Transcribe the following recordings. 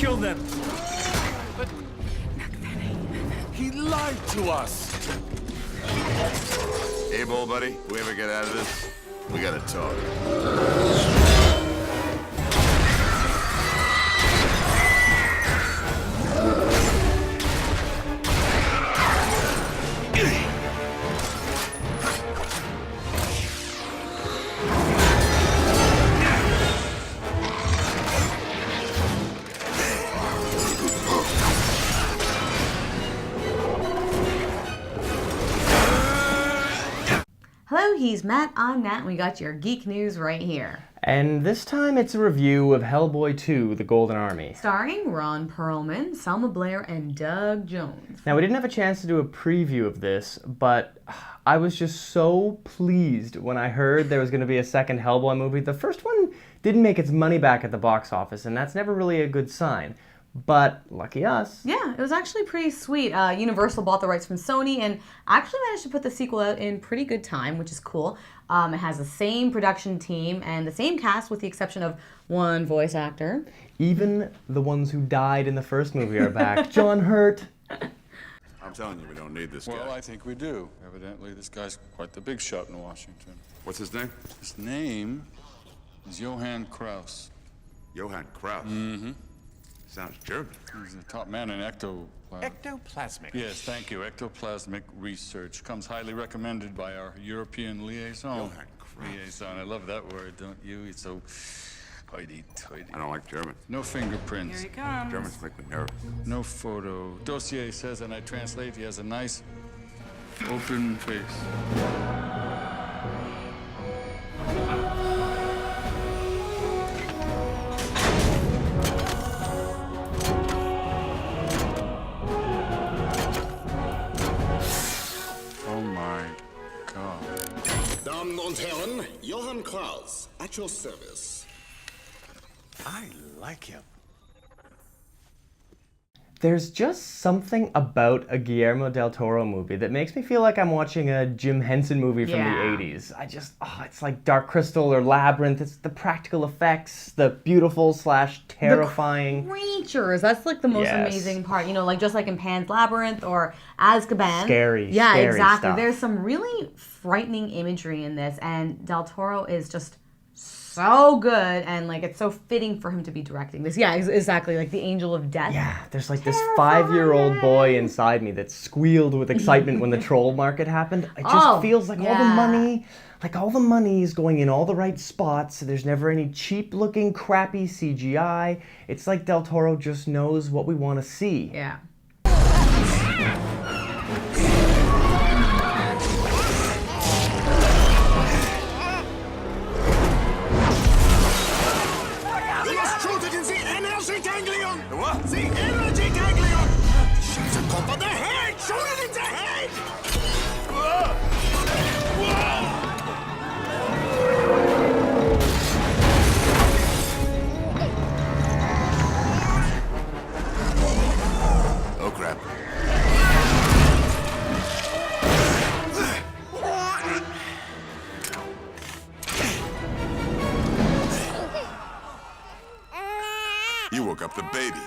kill them. But he lied to us. Hey, bull buddy, if we ever get out of this, we gotta talk. Hello, he's Matt, I'm Nat, and we got your geek news right here. And this time it's a review of HellBoy 2, The Golden Army. Starring Ron Perlman, Selma Blair, and Doug Jones. Now, we didn't have a chance to do a preview of this, but I was just so pleased when I heard there was going to be a second HellBoy movie. The first one didn't make its money back at the box office, and that's never really a good sign. But lucky us. Yeah, it was actually pretty sweet. Universal bought the rights from Sony and actually managed to put the sequel out in pretty good time, which is cool. It has the same production team and the same cast with the exception of one voice actor. Even the ones who died in the first movie are back. John Hurt. I'm telling you, we don't need this guy. Well, I think we do. Evidently, this guy's quite the big shot in Washington. What's his name? His name is Johann Kraus. Johann Kraus. Mm-hmm. Sounds German. He's the top man in Ectoplasmic. Yes, thank you. Ectoplasmic research comes highly recommended by our European liaison. Johann Kraus. Liaison. I love that word, don't you? It's so hoity-toity. I don't like German. No fingerprints. Here he comes. Germans make me nervous. No photo. Dossier says, and I translate, he has a nice open face. Oh my God. Damen und Herren, Johann Kraus, at your service. I like him. There's just something about a Guillermo del Toro movie that makes me feel like I'm watching a Jim Henson movie from Yeah. the 80s. It's like Dark Crystal or Labyrinth. It's the practical effects, the beautiful / terrifying. Creatures, that's like the most Yes. amazing part. You know, like just like in Pan's Labyrinth or Azkaban. Scary, Yeah, scary exactly. stuff. There's some really frightening imagery in this, and Del Toro is just so good, and like it's so fitting for him to be directing this. Yeah, exactly, like the Angel of Death. Yeah, there's like this 5-year-old boy inside me that squealed with excitement when the troll market happened. It just feels like all the money is going in all the right spots. There's never any cheap-looking, crappy CGI. It's like Del Toro just knows what we want to see. Yeah. You must shoot it in the energy ganglion! The what? The energy ganglion! Shoot the top of the head! Shoot it in the head! Oh, crap. You woke up the baby.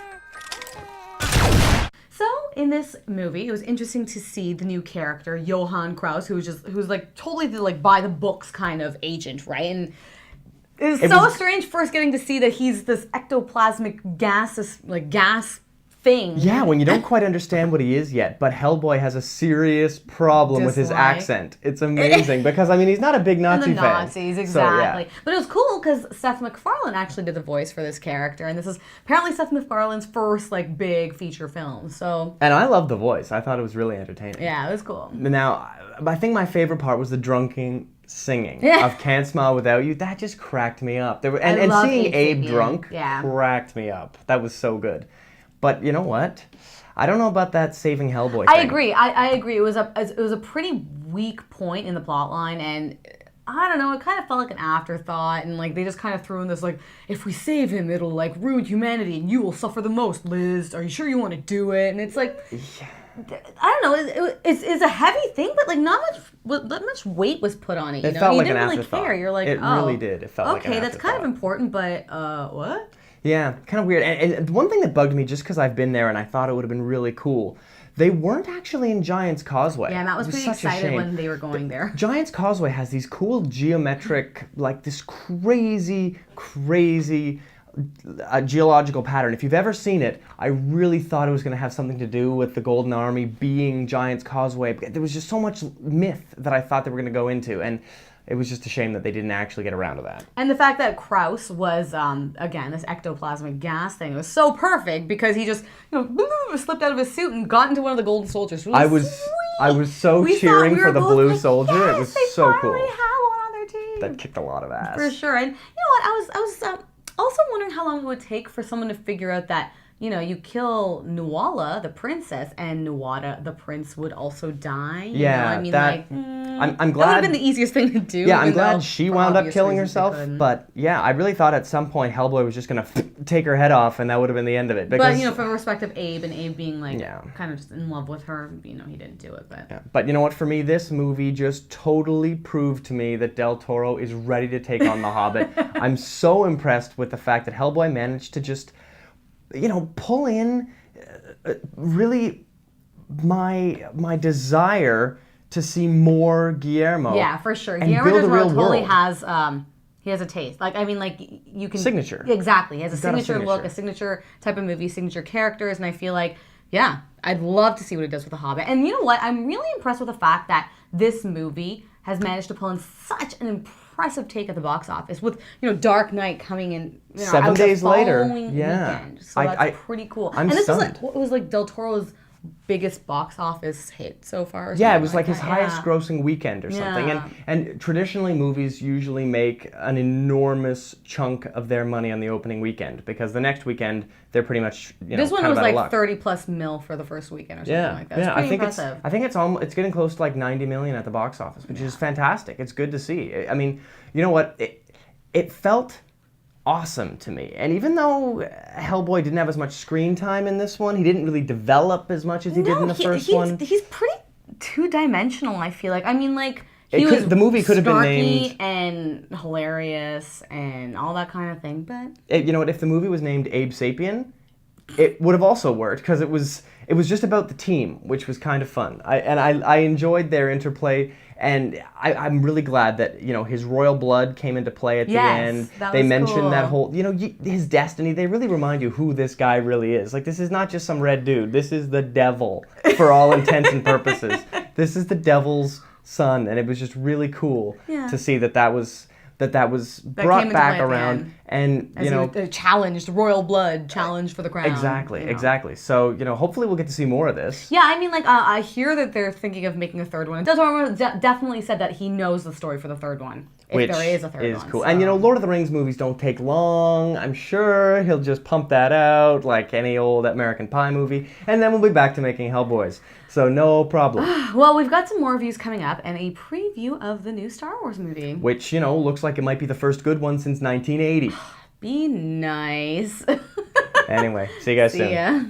So in this movie, it was interesting to see the new character Johann Kraus, who's like totally the like by the books kind of agent, right? And it was strange first getting to see that he's this ectoplasmic gas thing. Yeah, when you don't quite understand what he is yet, but HellBoy has a serious problem with his Dislike. accent. It's amazing because, I mean, he's not a big Nazi the fan. Nazis, exactly. So, yeah. But it was cool because Seth MacFarlane actually did the voice for this character, and this is apparently Seth MacFarlane's first like big feature film. So And I loved the voice. I thought it was really entertaining. yeah, it was cool. Now, I think my favorite part was the drunken singing of Can't Smile Without You. That just cracked me up. And love seeing Abe Abe singing. drunk Yeah. cracked me up. That was so good. But you know what? I don't know about that saving HellBoy I thing. agree. I agree. It was a pretty weak point in the plot line, and I don't know, it kind of felt like an afterthought, and like they just kind of threw in this like, if we save him, it'll like ruin humanity, and you will suffer the most. Liz, are you sure you want to do it? And it's like, I don't know, it's a heavy thing, but like not much weight was put on it. You It know, felt you like didn't an really afterthought. care. You're like, It oh, really did. It felt like an okay, that's kind of afterthought. important, but what? Yeah, kind of weird. And one thing that bugged me, just because I've been there and I thought it would have been really cool, they weren't actually in Giant's Causeway. Yeah, and I was pretty such a excited shame. when they were going there. Giant's Causeway has these cool geometric, like this crazy geological pattern. If you've ever seen it, I really thought it was going to have something to do with the Golden Army being Giant's Causeway. There was just so much myth that I thought they were going to go into, and it was just a shame that they didn't actually get around to that. And the fact that Kraus was, again, this ectoplasmic gas thing was so perfect because he just, slipped out of his suit and got into one of the golden soldiers. I was so cheering for the blue soldier. Yes, it was so cool. They had one on their team. That kicked a lot of ass. For sure. And you know what? I was also wondering how long it would take for someone to figure out that, you kill Nuala, the princess, and Nuada, the prince, would also die. Yeah, I mean, I'm glad. That would have been the easiest thing to do. Yeah, I'm glad she wound up killing herself. Couldn't. But yeah, I really thought at some point HellBoy was just gonna take her head off, and that would have been the end of it. Because, but from a respect of Abe, and Abe being kind of just in love with her, he didn't do it. But yeah. But you know what? For me, this movie just totally proved to me that Del Toro is ready to take on The Hobbit. I'm so impressed with the fact that HellBoy managed to just, pull in really my desire to see more Guillermo. Yeah, for sure. And Guillermo build del a Toro real totally world. has he has a taste. You can Signature. Exactly. He has a He's got a signature look, signature. a signature type of movie, signature characters, and I feel like, yeah, I'd love to see what he does with The Hobbit. And you know what? I'm really impressed with the fact that this movie has managed to pull in such an impressive take at the box office with, Dark Knight coming in 7 out days the later. following Yeah. weekend. So that's pretty cool. I'm and this stunned. was like Del Toro's biggest box office hit so far. Or Yeah, it something was like his that. highest Yeah. grossing weekend or something. Yeah. And traditionally movies usually make an enormous chunk of their money on the opening weekend because the next weekend they're pretty much This one kind was of out of like luck. 30+ mil for the first weekend or something Yeah, like that. It's yeah. pretty impressive. I think it's getting close to like 90 million at the box office, which is fantastic. It's good to see. I mean, you know what? It felt awesome to me. And even though HellBoy didn't have as much screen time in this one, he didn't really develop as much as he did in the first one. He's pretty two-dimensional, I feel like. I mean, like, The movie could have been named... snarky and hilarious and all that kind of thing, but... You know what? If the movie was named Abe Sapien, it would have also worked because it was just about the team, which was kind of fun. I enjoyed their interplay, and I'm really glad that his royal blood came into play at the end. That they was mentioned cool. that whole his destiny. They really remind you who this guy really is. Like, this is not just some red dude. This is the devil for all intents and purposes. This is the devil's son, and it was just really cool to see that was brought back around, and challenged royal blood, challenge for the crown. Exactly. So hopefully we'll get to see more of this. Yeah, I mean, like, I hear that they're thinking of making a third one. Del Toro definitely said that he knows the story for the third one, if there is a third one. Which is cool. So. And Lord of the Rings movies don't take long. I'm sure he'll just pump that out like any old American Pie movie, and then we'll be back to making Hellboys. So no problem. Well, we've got some more reviews coming up and a preview of the new Star Wars movie. Which, looks like it might be the first good one since 1980. Be nice. Anyway, see you guys soon. See ya.